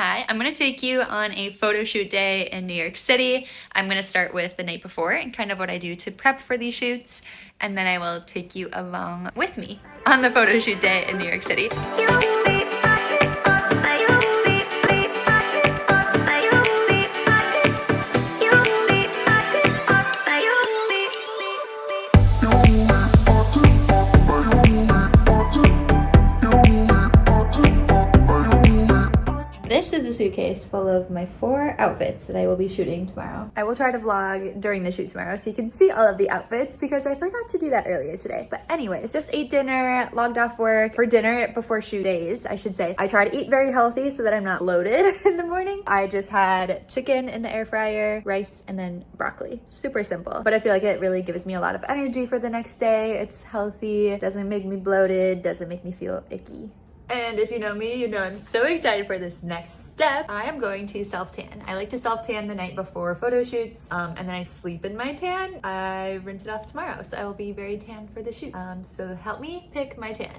Hi, I'm gonna take you on a photo shoot day in New York City. I'm gonna start with the night before and kind of what I do to prep for these shoots, and then I will take you along with me on the photo shoot day in New York City. This is a suitcase full of my 4 outfits that I will be shooting tomorrow. I will try to vlog during the shoot tomorrow so you can see all of the outfits because I forgot to do that earlier today. But anyways, just ate dinner, logged off work for dinner before shoot days, I should say. I try to eat very healthy so that I'm not loaded in the morning. I just had chicken in the air fryer, rice, and then broccoli. Super simple, but I feel like it really gives me a lot of energy for the next day. It's healthy, doesn't make me bloated, doesn't make me feel icky. And if you know me, you know I'm so excited for this next step. I am going to self-tan. I like to self-tan the night before photo shoots, and then I sleep in my tan. I rinse it off tomorrow, so I will be very tan for the shoot. So help me pick my tan.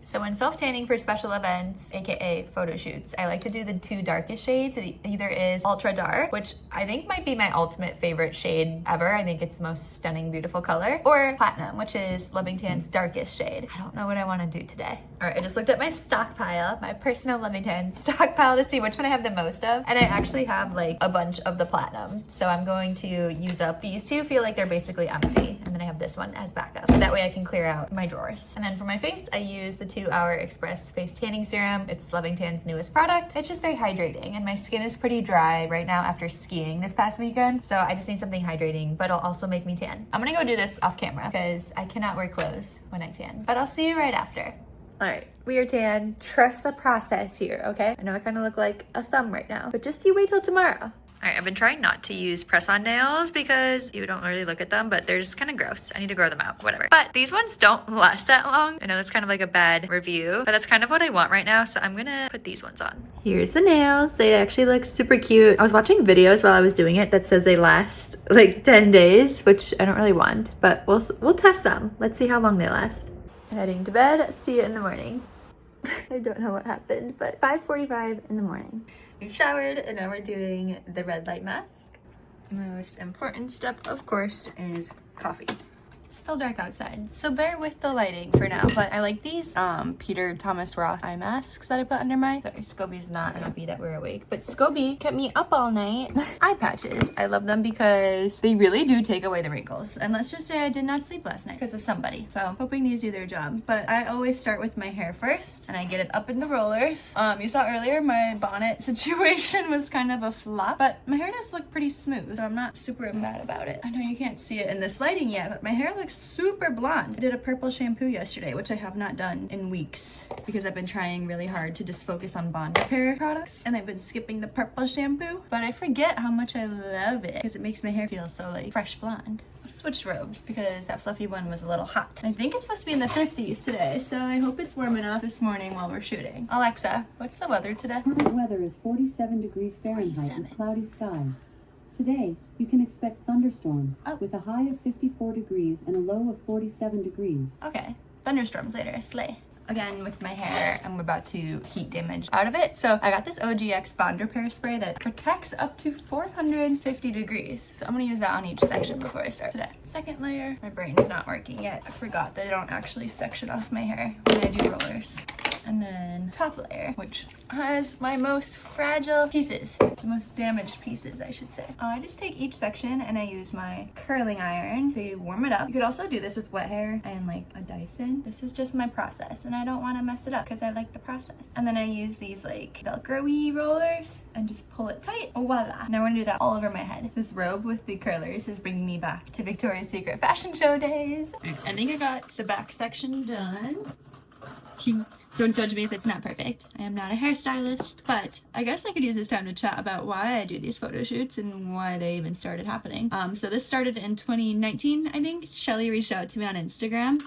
So when self-tanning for special events, aka photo shoots, I like to do the 2 darkest shades. It either is ultra dark, which I think might be my ultimate favorite shade ever. I think it's the most stunning, beautiful color. Or platinum, which is Loving Tan's darkest shade. I don't know what I want to do today. All right, I just looked at my stockpile, my personal Loving Tan stockpile to see which one I have the most of. And I actually have like a bunch of the platinum. So I'm going to use up these 2, feel like they're basically empty. And then I have this one as backup. That way I can clear out my drawers. And then for my face, I use the 2-Hour Express Face Tanning Serum. It's Loving Tan's newest product. It's just very hydrating and my skin is pretty dry right now after skiing this past weekend. So I just need something hydrating, but it'll also make me tan. I'm gonna go do this off camera because I cannot wear clothes when I tan, but I'll see you right after. All right, we are tan. Trust the process here, okay? I know I kind of look like a thumb right now, but just you wait till tomorrow. All right, I've been trying not to use press-on nails because you don't really look at them, but they're just kind of gross. I need to grow them out, whatever. But these ones don't last that long. I know that's kind of like a bad review, but that's kind of what I want right now, so I'm gonna put these ones on. Here's the nails. They actually look super cute. I was watching videos while I was doing it that says they last like 10 days, which I don't really want, but we'll test them. Let's see how long they last. Heading to bed. See you in the morning. I don't know what happened, but 5:45 in the morning. We've showered and now we're doing the red light mask. Most important step, of course, is coffee. It's still dark outside, so bear with the lighting for now, but I like these Peter Thomas Roth eye masks that I put under my... Sorry, Scobie's not happy that we're awake, but Scobie kept me up all night. Eye patches. I love them because they really do take away the wrinkles. And let's just say I did not sleep last night because of somebody. So hoping these do their job. But I always start with my hair first and I get it up in the rollers. You saw earlier my bonnet situation was kind of a flop, but my hair does look pretty smooth, so I'm not super mad about it. I know you can't see it in this lighting yet, but my hair looks super blonde. I did a purple shampoo yesterday, which I have not done in weeks because I've been trying really hard to just focus on bond repair products, and I've been skipping the purple shampoo, but I forget how much I love it because it makes my hair feel so like fresh blonde. Switched robes because that fluffy one was a little hot. I think it's supposed to be in the 50s today, so I hope it's warm enough this morning while we're shooting. Alexa, what's the weather today? Current weather is 47 degrees Fahrenheit with cloudy skies. Today, you can expect thunderstorms with a high of 54 degrees and a low of 47 degrees. Okay, thunderstorms later, slay. Again, with my hair, I'm about to heat damage out of it. So I got this OGX bond repair spray that protects up to 450 degrees. So I'm gonna use that on each section before I start today. Second layer, my brain's not working yet. I forgot that I don't actually section off my hair when I do rollers. And then top layer, which has my most fragile pieces, the most damaged pieces, I should say. I just take each section and I use my curling iron to warm it up. You could also do this with wet hair and like a Dyson. This is just my process and I don't want to mess it up because I like the process. And then I use these like Velcro-y rollers and just pull it tight. Voila. Now we're gonna do that all over my head. This robe with the curlers is bringing me back to Victoria's Secret fashion show days. I think I got the back section done. Don't judge me if it's not perfect. I am not a hairstylist, but I guess I could use this time to chat about why I do these photo shoots and why they even started happening. So this started in 2019, I think. Shelly reached out to me on Instagram.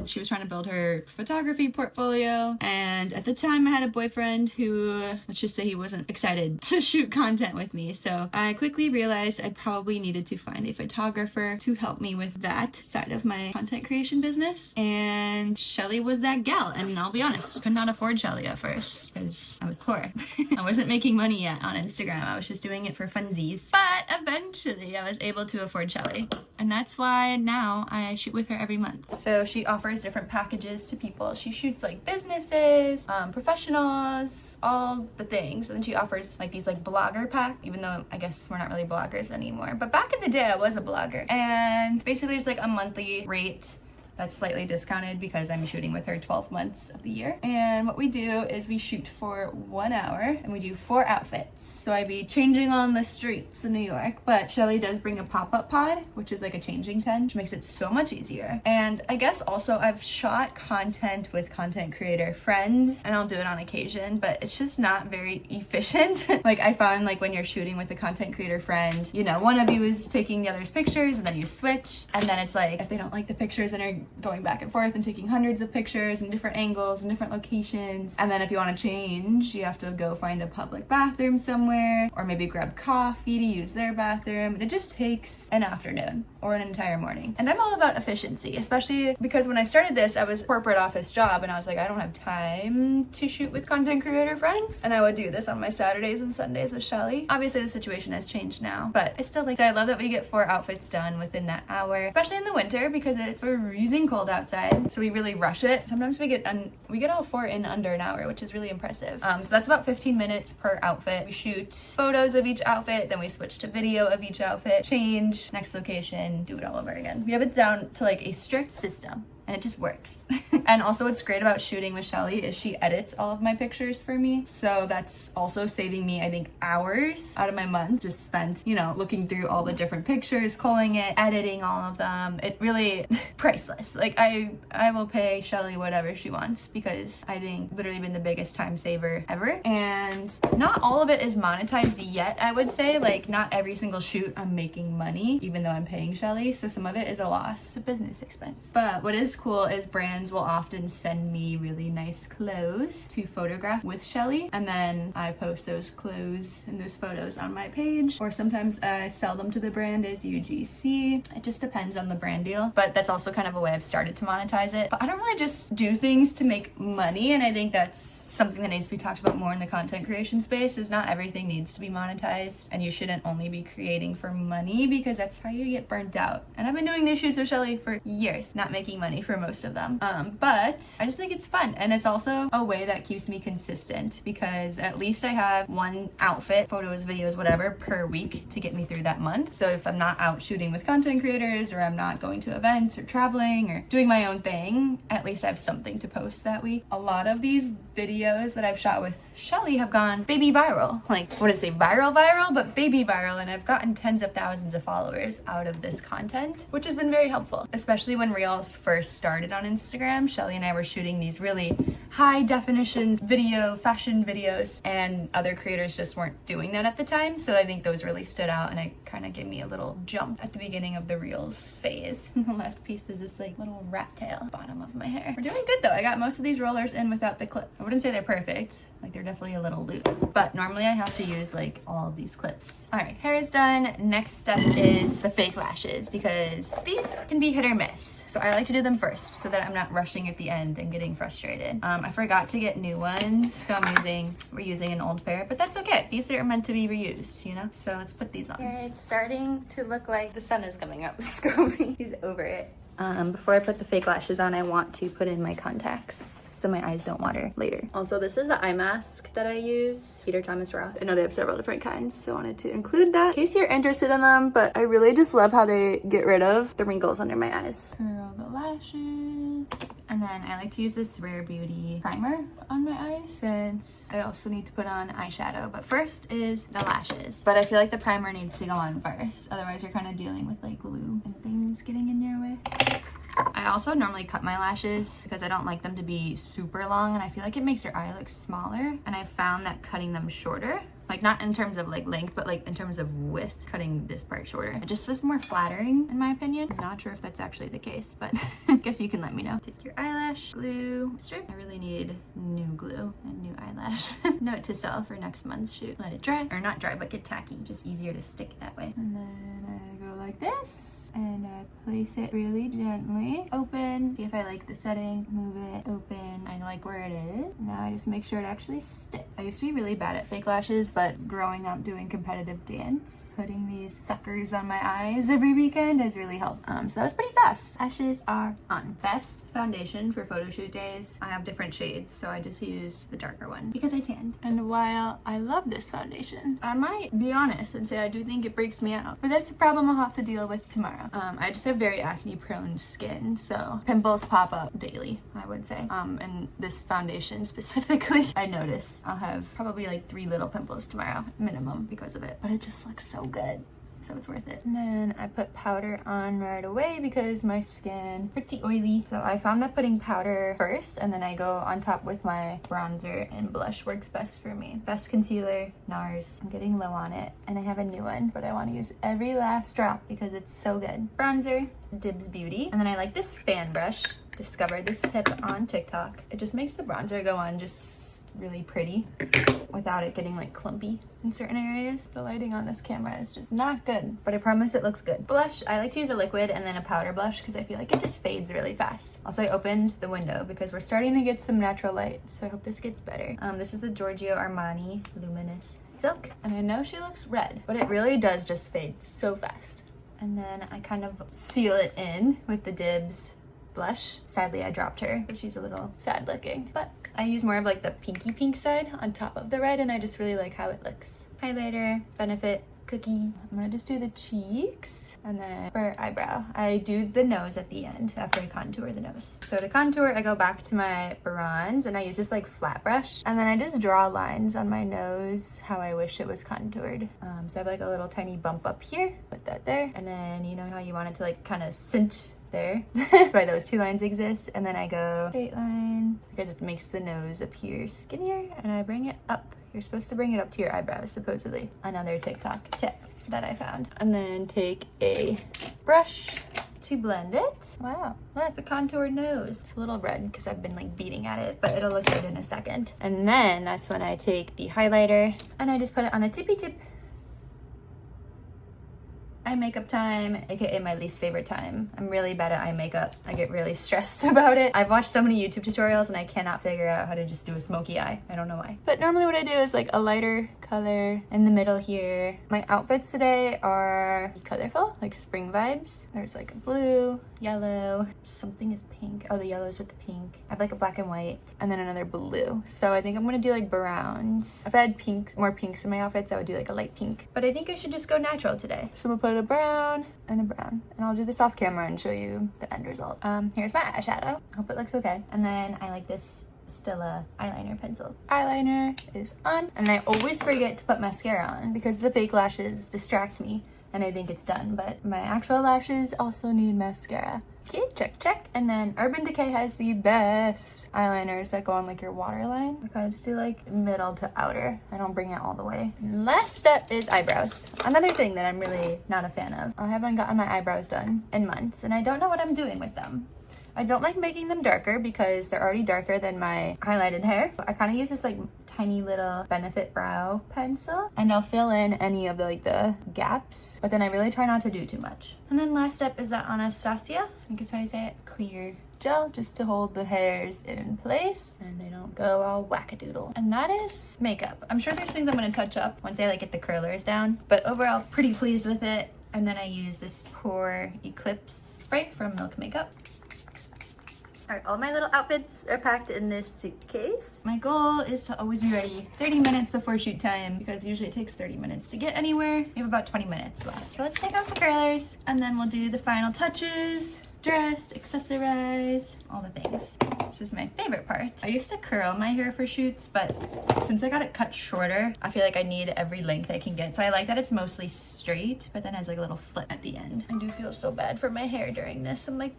She was trying to build her photography portfolio, and at the time I had a boyfriend who, let's just say he wasn't excited to shoot content with me. So I quickly realized I probably needed to find a photographer to help me with that side of my content creation business, and Shelly was that gal. And I'll be honest, because could not afford Shelly at first because I was poor. I wasn't making money yet on Instagram. I was just doing it for funsies. But eventually I was able to afford Shelly. And that's why now I shoot with her every month. So she offers different packages to people. She shoots like businesses, professionals, all the things. And then she offers like these like blogger pack, even though I guess we're not really bloggers anymore. But back in the day I was a blogger. And basically it's like a monthly rate that's slightly discounted because I'm shooting with her 12 months of the year. And what we do is we shoot for 1 hour and we do 4 outfits. So I'd be changing on the streets in New York, but Shelly does bring a pop-up pod, which is like a changing tent, which makes it so much easier. And I guess also I've shot content with content creator friends and I'll do it on occasion, but it's just not very efficient. Like I found like when you're shooting with a content creator friend, you know, one of you is taking the other's pictures and then you switch. And then it's like, if they don't like the pictures and are going back and forth and taking hundreds of pictures in different angles and different locations. And then if you want to change, you have to go find a public bathroom somewhere or maybe grab coffee to use their bathroom. And it just takes an afternoon or an entire morning. And I'm all about efficiency, especially because when I started this, I was a corporate office job and I was like, I don't have time to shoot with content creator friends. And I would do this on my Saturdays and Sundays with Shelly. Obviously the situation has changed now, but I still like to. I love that we get 4 outfits done within that hour, especially in the winter because it's freezing cold outside, so we really rush it. Sometimes we get all 4 in under an hour, which is really impressive. So that's about 15 minutes per outfit. We shoot photos of each outfit, then we switch to video of each outfit, change, next location, do it all over again. We have it down to like a strict system. And it just works. And also what's great about shooting with Shelly is she edits all of my pictures for me. So that's also saving me, I think, hours out of my month just spent, you know, looking through all the different pictures, culling it, editing all of them. It really, priceless. Like I will pay Shelly whatever she wants because I think literally been the biggest time saver ever. And not all of it is monetized yet, I would say. Like not every single shoot I'm making money, even though I'm paying Shelly. So some of it is a loss, a business expense. But what is cool is brands will often send me really nice clothes to photograph with Shelly, and then I post those clothes and those photos on my page, or sometimes I sell them to the brand as UGC. It just depends on the brand deal, but that's also kind of a way I've started to monetize it. But I don't really just do things to make money, and I think that's something that needs to be talked about more in the content creation space, is not everything needs to be monetized, and you shouldn't only be creating for money because that's how you get burnt out. And I've been doing these shoots with Shelly for years, not making money for most of them. But I just think it's fun, and it's also a way that keeps me consistent because at least I have 1 outfit, photos, videos, whatever, per week to get me through that month. So if I'm not out shooting with content creators, or I'm not going to events or traveling or doing my own thing, at least I have something to post that week. A lot of these videos that I've shot with Shelly have gone baby viral. Like, I wouldn't say viral, but baby viral, and I've gotten tens of thousands of followers out of this content, which has been very helpful, especially when Reels first started on Instagram. Shelly and I were shooting these really high definition fashion videos, and other creators just weren't doing that at the time. So I think those really stood out, and it kind of gave me a little jump at the beginning of the Reels phase. The last piece is this like little rat tail bottom of my hair. We're doing good though. I got most of these rollers in without the clip. I wouldn't say they're perfect. Like they're definitely a little loose, but normally I have to use like all of these clips. All right, hair is done. Next step is the fake lashes because these can be hit or miss. So I like to do them first so that I'm not rushing at the end and getting frustrated. I forgot to get new ones, so we're using an old pair, but that's okay. These are meant to be reused, you know? So let's put these on. Okay, it's starting to look like the sun is coming up. Scrubby. He's over it. Before I put the fake lashes on, I want to put in my contacts so my eyes don't water later. Also, this is the eye mask that I use, Peter Thomas Roth. I know they have several different kinds, so I wanted to include that in case you're interested in them, but I really just love how they get rid of the wrinkles under my eyes. Curl the lashes. And then I like to use this Rare Beauty primer on my eyes since I also need to put on eyeshadow. But first is the lashes. But I feel like the primer needs to go on first. Otherwise you're kind of dealing with like glue and things getting in your way. I also normally cut my lashes because I don't like them to be super long, and I feel like it makes your eye look smaller. And I found that cutting them shorter, like not in terms of like length, but like in terms of width, cutting this part shorter, it just is more flattering in my opinion. I'm not sure if that's actually the case, but I guess you can let me know. Take your eyelash glue strip. I really need new glue and new eyelash. Note to self for next month's shoot. Let it dry, or not dry, but get tacky. Just easier to stick that way. And then I go like this. And I place it really gently. Open. See if I like the setting. Move it. Open. I like where it is. Now I just make sure it actually sticks. I used to be really bad at fake lashes, but growing up doing competitive dance, putting these suckers on my eyes every weekend has really helped. So that was pretty fast. Lashes are on. Best foundation for photo shoot days. I have different shades, so I just use the darker one because I tanned. And while I love this foundation, I might be honest and say I do think it breaks me out, but that's a problem I'll have to deal with tomorrow. I just have very acne prone skin, so pimples pop up daily, I would say. And this foundation specifically, I notice I'll have probably like 3 little pimples tomorrow minimum because of it, but it just looks so good. So it's worth it. And then I put powder on right away because my skin pretty oily. So I found that putting powder first and then I go on top with my bronzer and blush works best for me. Best concealer, NARS. I'm getting low on it and I have a new one, but I want to use every last drop because it's so good. Bronzer, Dibs Beauty. And then I like this fan brush. Discovered this tip on TikTok. It just makes the bronzer go on just really pretty without it getting like clumpy in certain areas. The lighting on this camera is just not good, but I promise it looks good. Blush, I like to use a liquid and then a powder blush because I feel like it just fades really fast. Also, I opened the window because we're starting to get some natural light, so I hope this gets better. This is the Giorgio Armani Luminous Silk, and I know she looks red, but it really does just fade so fast. And then I kind of seal it in with the Dibs blush. Sadly, I dropped her, so she's a little sad looking, but I use more of like the pinky pink side on top of the red, and I just really like how it looks. Highlighter, Benefit Cookie. I'm gonna just do the cheeks, and then for eyebrow, I do the nose at the end after I contour the nose. So to contour, I go back to my bronze, and I use this like flat brush, and then I just draw lines on my nose how I wish it was contoured. So I have like a little tiny bump up here, put that there, and then you know how you want it to like kind of cint there. Why those 2 lines exist, and then I go straight line because it makes the nose appear skinnier, and I bring it up. You're supposed to bring it up to your eyebrows, supposedly. Another TikTok tip that I found. And then take a brush to blend it. Wow, look, the contoured nose. It's a little red because I've been like beating at it, but it'll look good in a second. And then that's when I take the highlighter and I just put it on the tippy tip. Eye makeup time, aka my least favorite time. I'm really bad at eye makeup. I get really stressed about it. I've watched so many YouTube tutorials and I cannot figure out how to just do a smoky eye. I don't know why. But normally what I do is like a lighter color in the middle here. My outfits today are colorful, like spring vibes. There's like a blue, yellow, something is pink. Oh, the yellow's with the pink. I have like a black and white and then another blue. So I think I'm gonna do like browns. If I had pinks, more pinks in my outfits, I would do like a light pink. But I think I should just go natural today. So I'm gonna put a brown and a brown. And I'll do this off camera and show you the end result. Here's my eyeshadow. Hope it looks okay. And then I like this Stila eyeliner pencil. Eyeliner is on. And I always forget to put mascara on because the fake lashes distract me and I think it's done. But my actual lashes also need mascara. Okay, check. And then Urban Decay has the best eyeliners that go on like your waterline. I kind of just do like middle to outer. I don't bring it all the way. And last step is eyebrows. Another thing that I'm really not a fan of. I haven't gotten my eyebrows done in months and I don't know what I'm doing with them. I don't like making them darker because they're already darker than my highlighted hair. I kind of use this like tiny little Benefit brow pencil and I'll fill in any of the gaps, but then I really try not to do too much. And then last step is that Anastasia, I think is how you say it, clear gel, just to hold the hairs in place and they don't go all wackadoodle. And that is makeup. I'm sure there's things I'm gonna touch up once I like get the curlers down, but overall pretty pleased with it. And then I use this Pore Eclipse spray from Milk Makeup. All right, all my little outfits are packed in this suitcase. My goal is to always be ready 30 minutes before shoot time because usually it takes 30 minutes to get anywhere. We have about 20 minutes left. So let's take off the curlers and then we'll do the final touches, dressed, accessorize, all the things. This is my favorite part. I used to curl my hair for shoots, but since I got it cut shorter, I feel like I need every length I can get. So I like that it's mostly straight, but then has like a little flip at the end. I do feel so bad for my hair during this. I'm like,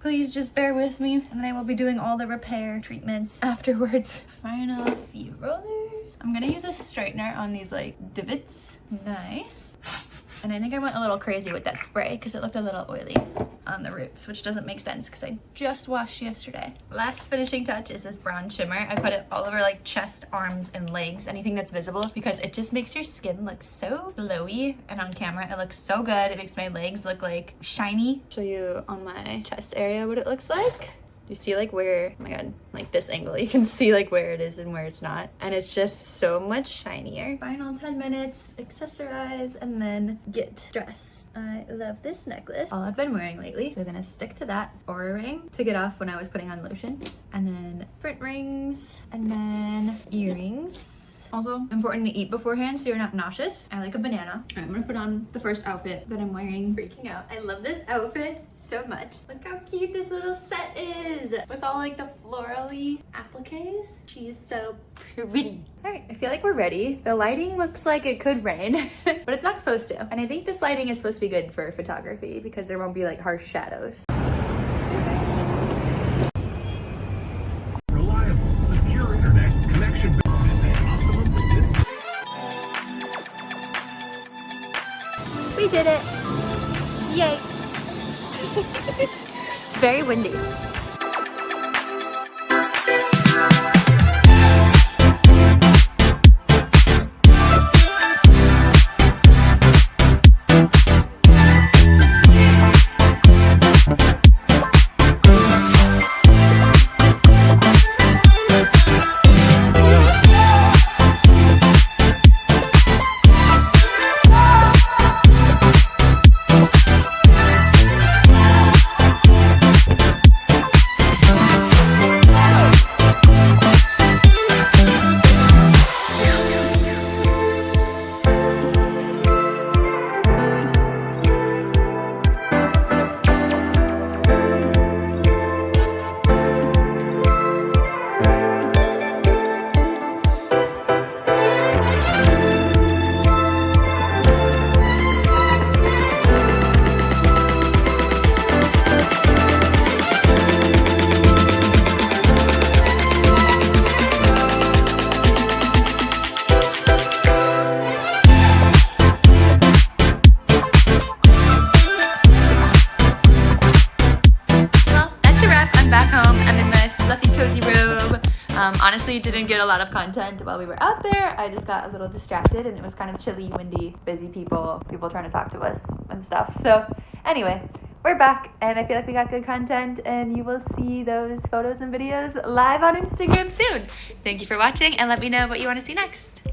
please just bear with me, and then I will be doing all the repair treatments afterwards. Final few rollers. I'm gonna use a straightener on these like divots. Nice. And I think I went a little crazy with that spray because it looked a little oily on the roots, which doesn't make sense because I just washed yesterday. Last finishing touch is this brown shimmer. I put it all over like chest, arms, and legs, anything that's visible, because it just makes your skin look so glowy, and on camera it looks so good. It makes my legs look like shiny. Show you on my chest area what it looks like. You see like where, oh my god, like this angle, you can see like where it is and where it's not. And it's just so much shinier. Final 10 minutes, accessorize, and then get dressed. I love this necklace. All I've been wearing lately. So I'm gonna stick to that. Aura ring to get off when I was putting on lotion. And then print rings, and then earrings. Also important to eat beforehand so you're not nauseous. I like a banana. All right, I'm gonna put on the first outfit that I'm wearing. Freaking out. I love this outfit so much. Look how cute this little set is with all like the florally appliques. She is so pretty. All right, I feel like we're ready. The lighting looks like it could rain, but it's not supposed to. And I think this lighting is supposed to be good for photography because there won't be like harsh shadows. Reliable, secure internet connection. We did it! Yay! It's very windy. Honestly, didn't get a lot of content while we were out there. I just got a little distracted and it was kind of chilly, windy, busy people trying to talk to us and stuff. So anyway, we're back and I feel like we got good content and you will see those photos and videos live on Instagram soon. Thank you for watching and let me know what you want to see next.